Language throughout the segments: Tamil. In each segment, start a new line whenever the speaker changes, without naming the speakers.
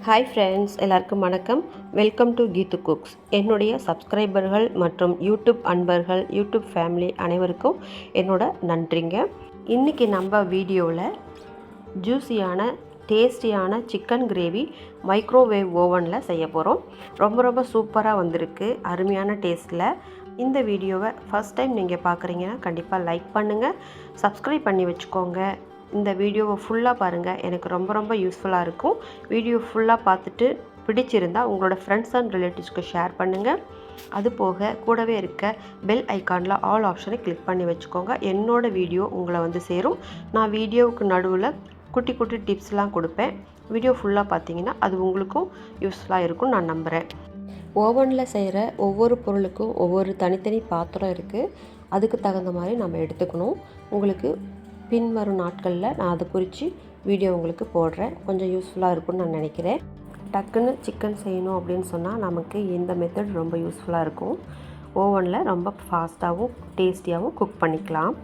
ஹாய் ஃப்ரெண்ட்ஸ், எல்லாருக்கும் வணக்கம். Welcome to Keethu cooks. என்னுடைய சப்ஸ்கிரைபர்கள் மற்றும் யூடியூப் அன்பர்கள், யூடியூப் ஃபேமிலி அனைவருக்கும் என்னோட நன்றிங்க. இன்றைக்கி நம்ம வீடியோவில் ஜூஸியான டேஸ்டியான சிக்கன் கிரேவி மைக்ரோவேவ் ஓவனில் செய்ய போகிறோம். ரொம்ப சூப்பராக வந்திருக்கு, அருமையான டேஸ்ட்டில். இந்த வீடியோவை ஃபஸ்ட் டைம் நீங்கள் பார்க்குறீங்கன்னா கண்டிப்பாக லைக் பண்ணுங்கள், சப்ஸ்கிரைப் பண்ணி வச்சுக்கோங்க. இந்த வீடியோவை ஃபுல்லாக பாருங்கள், எனக்கு ரொம்ப யூஸ்ஃபுல்லாக இருக்கும். வீடியோ ஃபுல்லாக பார்த்துட்டு பிடிச்சிருந்தால் உங்களோட ஃப்ரெண்ட்ஸ் அண்ட் ரிலேட்டிவ்ஸ்க்கு ஷேர் பண்ணுங்கள். அது போக கூடவே இருக்க பெல் ஐக்கானில் ஆல் ஆப்ஷனை கிளிக் பண்ணி வச்சுக்கோங்க. என்னோடய வீடியோ உங்களை சேரும். நான் வீடியோவுக்கு நடுவில் குட்டி டிப்ஸ்லாம் கொடுப்பேன். வீடியோ ஃபுல்லாக பார்த்தீங்கன்னா அது உங்களுக்கும் யூஸ்ஃபுல்லாக இருக்கும்னு நான் நம்புகிறேன். ஓவனில் செய்கிற ஒவ்வொரு பொருளுக்கும் ஒவ்வொரு தனித்தனி பாத்திரம் இருக்குது. அதுக்கு தகுந்த மாதிரி நம்ம எடுத்துக்கணும். உங்களுக்கு பின்வரும் நாட்களில் நான் அதை குறித்து வீடியோ உங்களுக்கு போடுறேன். கொஞ்சம் யூஸ்ஃபுல்லாக இருக்கும்னு நான் நினைக்கிறேன். டக்குன்னு சிக்கன் செய்யணும் அப்படின்னு சொன்னால் நமக்கு இந்த மெத்தட் ரொம்ப யூஸ்ஃபுல்லாக இருக்கும். ஓவனில் ரொம்ப ஃபாஸ்ட்டாகவும் டேஸ்டியாகவும் குக் பண்ணிக்கலாம்.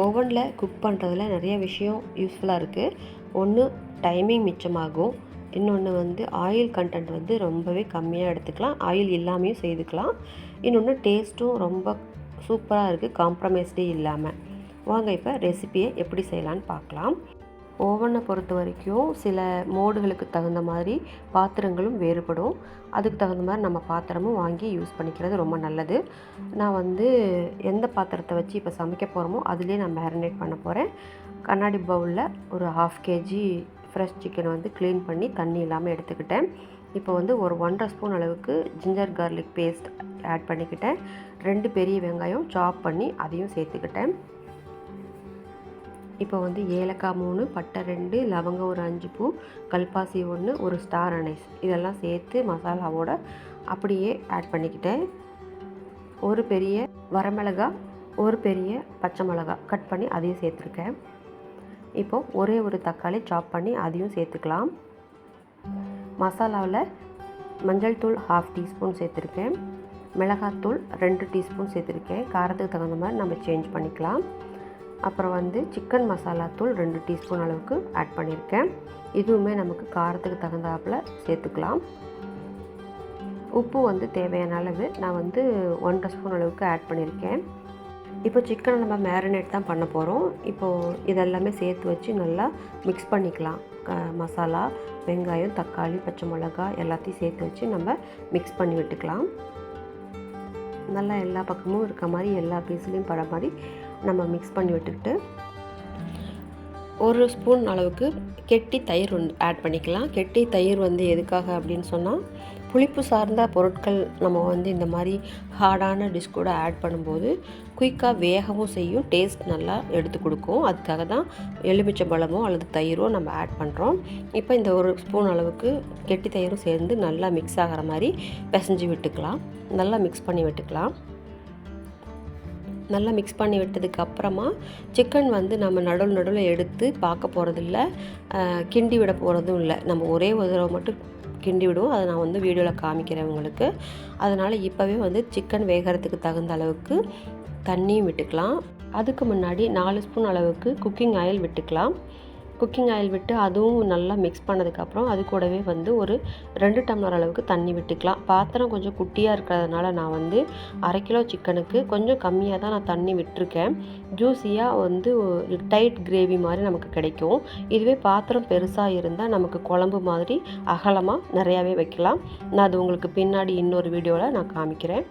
ஓவனில் குக் பண்ணுறதுல நிறைய விஷயம் யூஸ்ஃபுல்லாக இருக்குது. ஒன்று, டைமிங் மிச்சமாகும். இன்னொன்று ஆயில் கண்டென்ட் ரொம்பவே கம்மியாக எடுத்துக்கலாம். ஆயில் இல்லாமையும் செய்துக்கலாம். இன்னொன்று டேஸ்ட்டும் ரொம்ப சூப்பராக இருக்குது, காம்ப்ரமைஸ்டே இல்லாமல். வாங்க இப்போ ரெசிபியை எப்படி செய்யலான்னு பார்க்கலாம். ஓவனை பொறுத்த வரைக்கும் சில மோடுகளுக்கு தகுந்த மாதிரி பாத்திரங்களும் வேறுபடும். அதுக்கு தகுந்த மாதிரி நம்ம பாத்திரமும் வாங்கி யூஸ் பண்ணிக்கிறது ரொம்ப நல்லது. நான் எந்த பாத்திரத்தை வச்சு இப்போ சமைக்க போகிறோமோ அதுலேயே நான் மேரினேட் பண்ண போகிறேன். கண்ணாடி பவுலில் ஒரு 1/2 kg ஃப்ரெஷ் சிக்கனை க்ளீன் பண்ணி தண்ணி இல்லாமல் எடுத்துக்கிட்டேன். இப்போ ஒரு 1.5 ஸ்பூன் அளவுக்கு ஜிஞ்சர் கார்லிக் பேஸ்ட் ஆட் பண்ணிக்கிட்டேன். 2 பெரிய வெங்காயம் சாப் பண்ணி அதையும் சேர்த்துக்கிட்டேன். இப்போ ஏலக்காய் 3, பட்டை 2, லவங்கம் ஒரு 5 பூ, கல்பாசி 1, ஒரு ஸ்டார் அனைஸ் இதெல்லாம் சேர்த்து மசாலாவோட அப்படியே ஆட் பண்ணிக்கிட்டேன். ஒரு பெரிய வரமிளகாய், ஒரு பெரிய பச்சை மிளகாய் கட் பண்ணி அதையும் சேர்த்துருக்கேன். இப்போது ஒரே ஒரு தக்காளி சாப் பண்ணி அதையும் சேர்த்துக்கலாம். மசாலாவில் மஞ்சள் தூள் 1/2 டீஸ்பூன் சேர்த்துருக்கேன். மிளகாத்தூள் 2 டீஸ்பூன் சேர்த்துருக்கேன். காரத்துக்கு தகுந்த மாதிரி நம்ம சேஞ்ச் பண்ணிக்கலாம். அப்புறம் சிக்கன் மசாலா தூள் 2 டீஸ்பூன் அளவுக்கு ஆட் பண்ணியிருக்கேன். இதுவுமே நமக்கு காரத்துக்கு தகுந்தாப்பில் சேர்த்துக்கலாம். உப்பு தேவையான அளவு நான் 1.5 ஸ்பூன் அளவுக்கு ஆட் பண்ணியிருக்கேன். இப்போ சிக்கனை நம்ம மேரினேட் தான் பண்ண போகிறோம். இப்போது இதெல்லாமே சேர்த்து வச்சு நல்லா மிக்ஸ் பண்ணிக்கலாம். மசாலா, வெங்காயம், தக்காளி, பச்சை மிளகாய் எல்லாத்தையும் சேர்த்து வச்சு நம்ம மிக்ஸ் பண்ணி விட்டுக்கலாம். நல்லா எல்லா பக்கமும் இருக்க மாதிரி எல்லா பீஸ்லேயும் பட மாதிரி நம்ம மிக்ஸ் பண்ணி விட்டுக்கிட்டு 1 ஸ்பூன் அளவுக்கு கெட்டி தயிர் ஆட் பண்ணிக்கலாம். கெட்டி தயிர் எதுக்காக அப்படின்னு சொன்னால், புளிப்பு சார்ந்த பொருட்கள் நம்ம இந்த மாதிரி ஹார்டான டிஷ் கூட ஆட் பண்ணும்போது குயிக்காக வேகவும் செய்யும், டேஸ்ட் நல்லா எடுத்து கொடுக்கும். அதுக்காக தான் எலுமிச்சை பழமோ அல்லது தயிரோ நம்ம ஆட் பண்ணுறோம். இப்போ இந்த 1 ஸ்பூன் அளவுக்கு கெட்டி தயிரும் சேர்ந்து நல்லா மிக்ஸ் ஆகிற மாதிரி பிசைஞ்சு விட்டுக்கலாம். நல்லா மிக்ஸ் பண்ணி விட்டுக்கலாம். நல்லா மிக்ஸ் பண்ணி விட்டதுக்கு அப்புறமா சிக்கன் நம்ம நடுவில் எடுத்து பார்க்க போகிறதில்ல, கிண்டி விட போகிறதும் இல்லை. நம்ம ஒரே ஒரு தடவை மட்டும் கிண்டி விடுவோம். அதை நான் வீடியோவில் காமிக்கிறேன் உங்களுக்கு. அதனால் இப்போவே சிக்கன் வேகிறதுக்கு தகுந்த அளவுக்கு தண்ணியும் விட்டுக்கலாம். அதுக்கு முன்னாடி 4 ஸ்பூன் அளவுக்கு குக்கிங் ஆயில் விட்டுக்கலாம். குக்கிங் ஆயில் விட்டு அதுவும் நல்லா மிக்ஸ் பண்ணதுக்கப்புறம் அது கூடவே ஒரு 2 டம்ளர் அளவுக்கு தண்ணி விட்டுக்கலாம். பாத்திரம் கொஞ்சம் குட்டியாக இருக்கிறதுனால நான் 1/2 கிலோ சிக்கனுக்கு கொஞ்சம் கம்மியாக தான் நான் தண்ணி விட்டுருக்கேன். ஜூஸியாக டைட் கிரேவி மாதிரி நமக்கு கிடைக்கும். இதுவே பாத்திரம் பெருசாக இருந்தால் நமக்கு குழம்பு மாதிரி அகலமாக நிறையாவே வைக்கலாம். நான் அது உங்களுக்கு பின்னாடி இன்னொரு வீடியோவில் நான் காமிக்கிறேன்.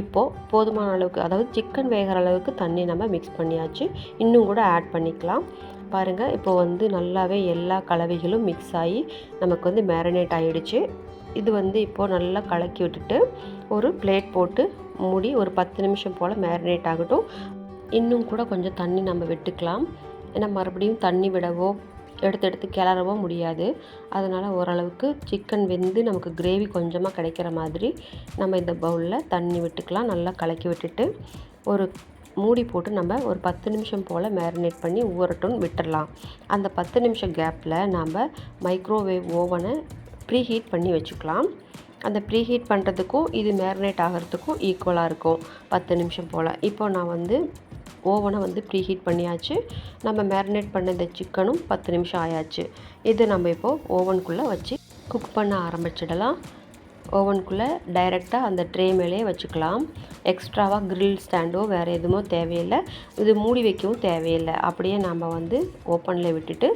இப்போது போதுமான அளவுக்கு, அதாவது சிக்கன் வேகிற அளவுக்கு தண்ணி நம்ம மிக்ஸ் பண்ணியாச்சு. இன்னும் கூட ஆட் பண்ணிக்கலாம். பாருங்கள், இப்போ நல்லாவே எல்லா கலவைகளும் மிக்ஸ் ஆகி நமக்கு மேரினேட் ஆகிடுச்சு. இது இப்போது நல்லா கலக்கி விட்டுட்டு ஒரு பிளேட் போட்டு மூடி ஒரு 10 நிமிஷம் போல் மேரினேட் ஆகட்டும். இன்னும் கூட கொஞ்சம் தண்ணி நம்ம விட்டுக்கலாம். ஏன்னா மறுபடியும் தண்ணி விடவோ எடுத்து கிளறவோ முடியாது. அதனால் ஓரளவுக்கு சிக்கன் நமக்கு கிரேவி கொஞ்சமாக கிடைக்கிற மாதிரி நம்ம இந்த பவுலில் தண்ணி விட்டுக்கலாம். நல்லா கலக்கி விட்டுட்டு ஒரு மூடி போட்டு நம்ம ஒரு 10 நிமிஷம் போல் மேரினேட் பண்ணி ஊறட்டும்னு விட்டுடலாம். அந்த 10 நிமிஷம் கேப்பில் நாம் மைக்ரோவேவ் ஓவனை ப்ரீஹீட் பண்ணி வச்சுக்கலாம். அந்த ப்ரீஹீட் பண்ணுறதுக்கும் இது மேரினேட் ஆகிறதுக்கும் ஈக்குவலாக இருக்கும் 10 நிமிஷம் போல். இப்போ நான் ஓவனை ப்ரீஹீட் பண்ணியாச்சு. நம்ம மேரினேட் பண்ண இந்த சிக்கனும் 10 நிமிஷம் ஆயாச்சு. இது நம்ம இப்போது ஓவனுக்குள்ளே வச்சு குக் பண்ண ஆரம்பிச்சிடலாம். ஓவனுக்குள்ளே டைரெக்டாக அந்த ட்ரே மேலே வச்சுக்கலாம். எக்ஸ்ட்ராவாக கிரில் ஸ்டாண்டோ வேறு எதுவும் தேவையில்லை. இது மூடி வைக்கவும் தேவையில்லை. அப்படியே நம்ம வந்து ஓப்பனில் விட்டுட்டு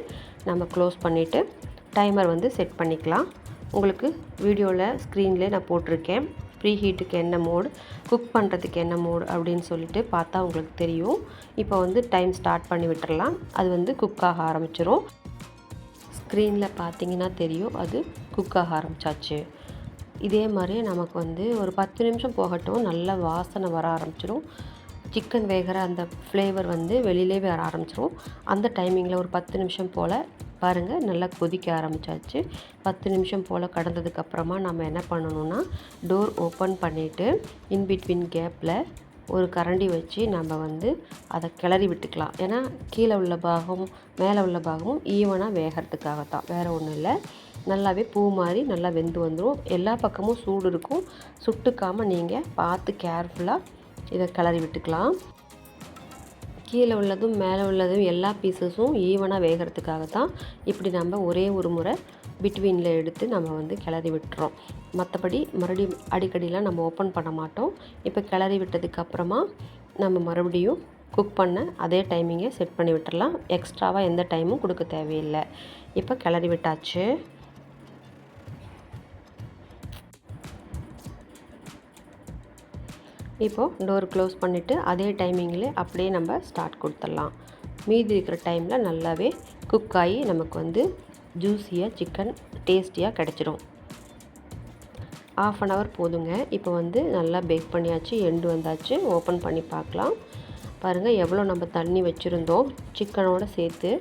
நம்ம க்ளோஸ் பண்ணிவிட்டு டைமர் வந்து செட் பண்ணிக்கலாம். உங்களுக்கு வீடியோவில் ஸ்க்ரீனில் நான் போட்டிருக்கேன். ப்ரீ ஹீட்டுக்கு என்ன மோடு, குக் பண்ணுறதுக்கு என்ன மோடு அப்படின்னு சொல்லிட்டு பார்த்தா உங்களுக்கு தெரியும். இப்போ வந்து டைம் ஸ்டார்ட் பண்ணி விட்டுறலாம். அது வந்து குக் ஆக ஆரம்பிச்சிரும். ஸ்க்ரீனில் பார்த்தீங்கன்னா தெரியும், அது குக் ஆக ஆரம்பித்தாச்சு. இதே மாதிரி நமக்கு வந்து ஒரு 10 நிமிஷம் போகட்டும். நல்ல வாசனை வர ஆரம்பிச்சிடும். சிக்கன் வேகிற அந்த ஃப்ளேவர் வந்து வெளியிலே வர ஆரம்பிச்சிடும். அந்த டைமிங்கில் ஒரு 10 நிமிஷம் போல் பாருங்கள், நல்லா கொதிக்க ஆரம்பித்தாச்சு. 10 நிமிஷம் போல் கடந்ததுக்கப்புறமா நம்ம என்ன பண்ணணுன்னா, டோர் ஓப்பன் பண்ணிவிட்டு இன்பிட்வீன் கேப்பில் ஒரு கரண்டி வச்சு நம்ம வந்து அதை கிளறி விட்டுக்கலாம். ஏன்னா கீழே உள்ள பாகமும் மேலே உள்ள பாகமும் ஈவனாக வேகிறதுக்காகத்தான், வேறு ஒன்றும் இல்லை. நல்லாவே பூ மாதிரி நல்லா வெந்து வந்துடும். எல்லா பக்கமும் சூடு இருக்கும். சுட்டுக்காமல் நீங்கள் பார்த்து கேர்ஃபுல்லாக இதை கிளறி விட்டுக்கலாம். கீழே உள்ளதும் மேலே உள்ளதும் எல்லா பீசஸும் ஈவனாக வேகிறதுக்காகத்தான் இப்படி நம்ம ஒரே ஒரு முறை பிட்வீனில் எடுத்து நம்ம வந்து கிளறி விட்டுறோம். மற்றபடி மறுபடியும் அடிக்கடிலாம் நம்ம ஓப்பன் பண்ண மாட்டோம். இப்போ கிளறி விட்டதுக்கப்புறமா நம்ம மறுபடியும் குக் பண்ண அதே டைமிங்கை செட் பண்ணி விட்டுறலாம். எக்ஸ்ட்ராவாக எந்த டைமும் கொடுக்க தேவையில்லை. இப்போ கிளறி விட்டாச்சு. இப்போது டோர் க்ளோஸ் பண்ணிவிட்டு அதே டைமிங்கில் அப்படியே நம்ம ஸ்டார்ட் கொடுத்துடலாம். மீதி இருக்கிற டைமில் நல்லாவே குக் ஆகி நமக்கு வந்து ஜூஸியாக சிக்கன் டேஸ்டியாக கிடச்சிடும். 1/2 hour போதுங்க. இப்போ வந்து நல்லா பேக் பண்ணியாச்சு. எண்டு வந்தாச்சு. ஓப்பன் பண்ணி பார்க்கலாம். பாருங்கள் எவ்வளோ நம்ம தண்ணி வச்சுருந்தோம். சிக்கனோடு சேர்த்து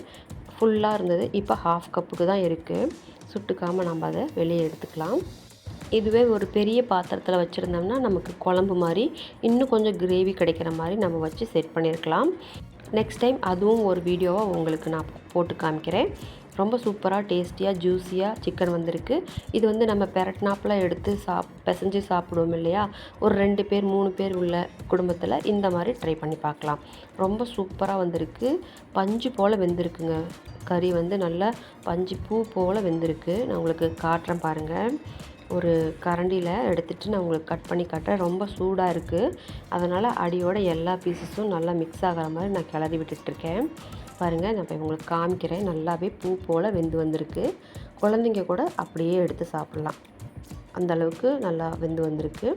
ஃபுல்லாக இருந்தது. இப்போ 1/2 கப்புக்கு தான் இருக்குது. சுட்டுக்காமல் நம்ம அதை வெளியே எடுத்துக்கலாம். இதுவே ஒரு பெரிய பாத்திரத்தில் வச்சுருந்தோம்னா நமக்கு குழம்பு மாதிரி இன்னும் கொஞ்சம் கிரேவி கிடைக்கிற மாதிரி நம்ம வச்சு செட் பண்ணியிருக்கலாம். நெக்ஸ்ட் டைம் அதுவும் ஒரு வீடியோவாக உங்களுக்கு நான் போட்டு காமிக்கிறேன். ரொம்ப சூப்பராக டேஸ்டியாக ஜூஸியாக சிக்கன் வந்திருக்கு. இது வந்து நம்ம பெரட்னாப்பில் எடுத்து பிசைஞ்சு சாப்பிடுவோம் இல்லையா, ஒரு 2 பேர் 3 பேர் உள்ள குடும்பத்தில் இந்த மாதிரி ட்ரை பண்ணி பார்க்கலாம். ரொம்ப சூப்பராக வந்திருக்கு. பஞ்சு போல் வெந்திருக்குங்க. கறி வந்து நல்லா பஞ்சு பூ போல் வெந்திருக்கு. நான் உங்களுக்கு காட்டுறேன் பாருங்கள். ஒரு கரண்டியில் எடுத்துகிட்டு நான் உங்களுக்கு கட் பண்ணி காட்டுறேன். ரொம்ப சூடாக இருக்குது. அதனால் அடியோட எல்லா பீசஸும் நல்லா மிக்ஸ் ஆகிற மாதிரி நான் கிளறி விட்டுட்ருக்கேன். பாருங்கள், நான் இப்போ உங்களுக்கு காமிக்கிறேன். நல்லாவே பூ போல் வெந்து வந்திருக்கு. குழந்தைங்க கூட அப்படியே எடுத்து சாப்பிட்லாம். அந்தளவுக்கு நல்லா வெந்து வந்திருக்கு.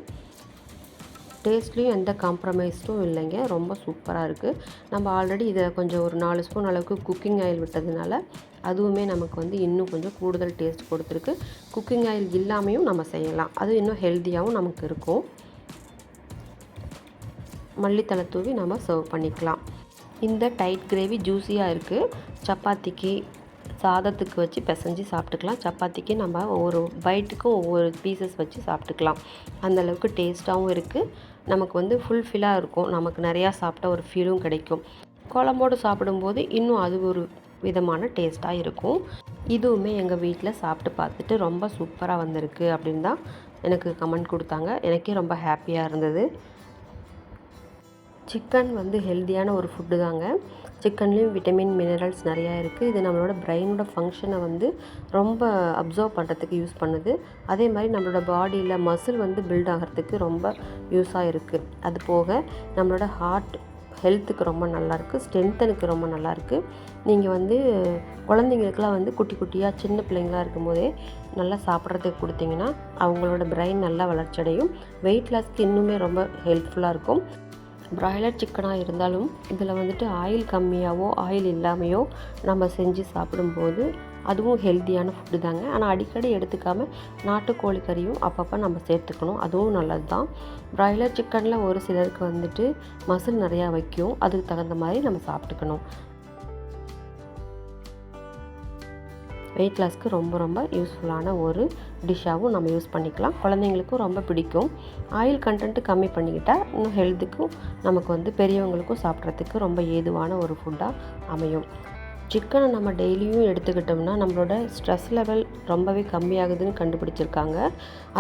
டேஸ்ட்லேயும் எந்த காம்ப்ரமைஸும் இல்லைங்க. ரொம்ப சூப்பராக இருக்குது. நம்ம ஆல்ரெடி இதை கொஞ்சம் ஒரு 4 ஸ்பூன் அளவுக்கு குக்கிங் ஆயில் விட்டதுனால அதுவுமே நமக்கு வந்து இன்னும் கொஞ்சம் கூடுதல் டேஸ்ட் கொடுத்துருக்கு. குக்கிங் ஆயில் இல்லாமையும் நம்ம செய்யலாம். அது இன்னும் ஹெல்த்தியாகவும் நமக்கு இருக்கும். மல்லித்தலை தூவி நம்ம சர்வ் பண்ணிக்கலாம். இந்த டைட் கிரேவி ஜூஸியாக இருக்குது. சப்பாத்திக்கு சாதத்துக்கு வச்சு பிசைஞ்சு சாப்பிட்டுக்கலாம். சப்பாத்திக்கு நம்ம ஒவ்வொரு பைட்டுக்கும் ஒவ்வொரு பீசஸ் வச்சு சாப்பிட்டுக்கலாம். அந்தளவுக்கு டேஸ்ட்டாகவும் இருக்குது. நமக்கு வந்து ஃபுல்ஃபில்லாக இருக்கும். நமக்கு நிறையா சாப்பிட்ட ஒரு ஃபீலும் கிடைக்கும். குழம்போடு சாப்பிடும்போது இன்னும் அது ஒரு விதமான டேஸ்ட்டாக இருக்கும். இதுவுமே எங்கள் வீட்டில் சாப்பிட்டு பார்த்துட்டு ரொம்ப சூப்பராக வந்திருக்கு அப்படின்னு தான் எனக்கு கமெண்ட் கொடுத்தாங்க. எனக்கே ரொம்ப ஹாப்பியாக இருந்தது. சிக்கன் வந்து ஹெல்த்தியான ஒரு ஃபுட்டு தாங்க. சிக்கன்லேயும் விட்டமின் மினரல்ஸ் நிறையா இருக்குது. இது நம்மளோட பிரெயினோட ஃபங்க்ஷனை வந்து ரொம்ப அப்சர்வ் பண்ணுறதுக்கு யூஸ் பண்ணுது. அதே மாதிரி நம்மளோட பாடியில் மசில் வந்து பில்ட் ஆகிறதுக்கு ரொம்ப யூஸாக இருக்குது. அது போக நம்மளோட ஹார்ட் ஹெல்த்துக்கு ரொம்ப நல்லாயிருக்கு. ஸ்ட்ரென்த்தனுக்கு ரொம்ப நல்லாயிருக்கு. நீங்கள் வந்து குழந்தைங்களுக்கெலாம் வந்து குட்டி குட்டியாக சின்ன பிள்ளைங்களாக இருக்கும்போதே நல்லா சாப்பிட்றதுக்கு கொடுத்தீங்கன்னா அவங்களோட பிரெயின் நல்லா வளர்ச்சி அடையும். வெயிட் லாஸ்க்கு இன்னுமே ரொம்ப ஹெல்ப்ஃபுல்லாக இருக்கும். பிராய்லர் சிக்கனாக இருந்தாலும் இதில் வந்துட்டு ஆயில் கம்மியாகவோ ஆயில் இல்லாமையோ நம்ம செஞ்சு சாப்பிடும்போது அதுவும் ஹெல்த்தியான ஃபுட்டு தாங்க. ஆனால் அடிக்கடி எடுத்துக்காமல் நாட்டுக்கோழி கறியும் அப்பப்போ நம்ம சேர்த்துக்கணும். அதுவும் நல்லது தான். பிராய்லர் சிக்கனில் ஒரு சிலருக்கு வந்துட்டு மசில் நிறையா வைக்கும். அதுக்கு தகுந்த மாதிரி நம்ம சாப்பிட்டுக்கணும். வெயிட் லாஸ்க்கு ரொம்ப ரொம்ப யூஸ்ஃபுல்லான ஒரு டிஷ்ஷாகவும் நம்ம யூஸ் பண்ணிக்கலாம். குழந்தைங்களுக்கும் ரொம்ப பிடிக்கும். ஆயில் கண்டென்ட்டு கம்மி பண்ணிக்கிட்டால் இன்னும் ஹெல்த்துக்கும் நமக்கு வந்து பெரியவங்களுக்கும் சாப்பிட்றதுக்கு ரொம்ப ஏதுவான ஒரு ஃபுட்டாக அமையும். சிக்கனை நம்ம டெய்லியும் எடுத்துக்கிட்டோம்னா நம்மளோட ஸ்ட்ரெஸ் லெவல் ரொம்பவே கம்மியாகுதுன்னு கண்டுபிடிச்சிருக்காங்க.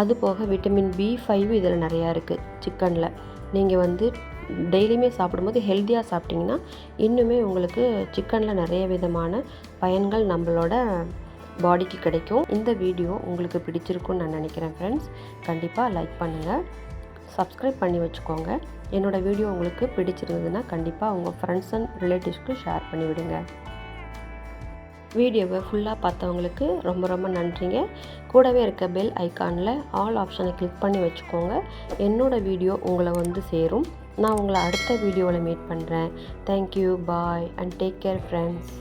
அது போக விட்டமின் B5 இதில் நிறையா இருக்குது சிக்கனில். நீங்கள் வந்து டெய்லியுமே சாப்பிடும்போது ஹெல்த்தியாக சாப்பிட்டிங்கன்னா இன்னுமே உங்களுக்கு சிக்கனில் நிறைய விதமான பயன்கள் நம்மளோட பாடிக்கு கிடைக்கும். இந்த வீடியோ உங்களுக்கு பிடிச்சிருக்குன்னு நான் நினைக்கிறேன் ஃப்ரெண்ட்ஸ். கண்டிப்பாக லைக் பண்ணுங்கள், சப்ஸ்கிரைப் பண்ணி வச்சுக்கோங்க. என்னோடய வீடியோ உங்களுக்கு பிடிச்சிருந்ததுன்னா கண்டிப்பாக உங்கள் ஃப்ரெண்ட்ஸ் அண்ட் ரிலேட்டிவ்ஸ்க்கு ஷேர் பண்ணி விடுங்க. வீடியோவை ஃபுல்லாக பார்த்தவங்களுக்கு ரொம்ப ரொம்ப நன்றிங்க. கூடவே இருக்க பெல் ஐக்கானில் ஆல் ஆப்ஷனை கிளிக் பண்ணி வச்சுக்கோங்க. என்னோடய வீடியோ உங்களை வந்து சேரும். நான் உங்களை அடுத்த வீடியோவில் மீட் பண்ணுறேன். Thank you, bye and take care friends.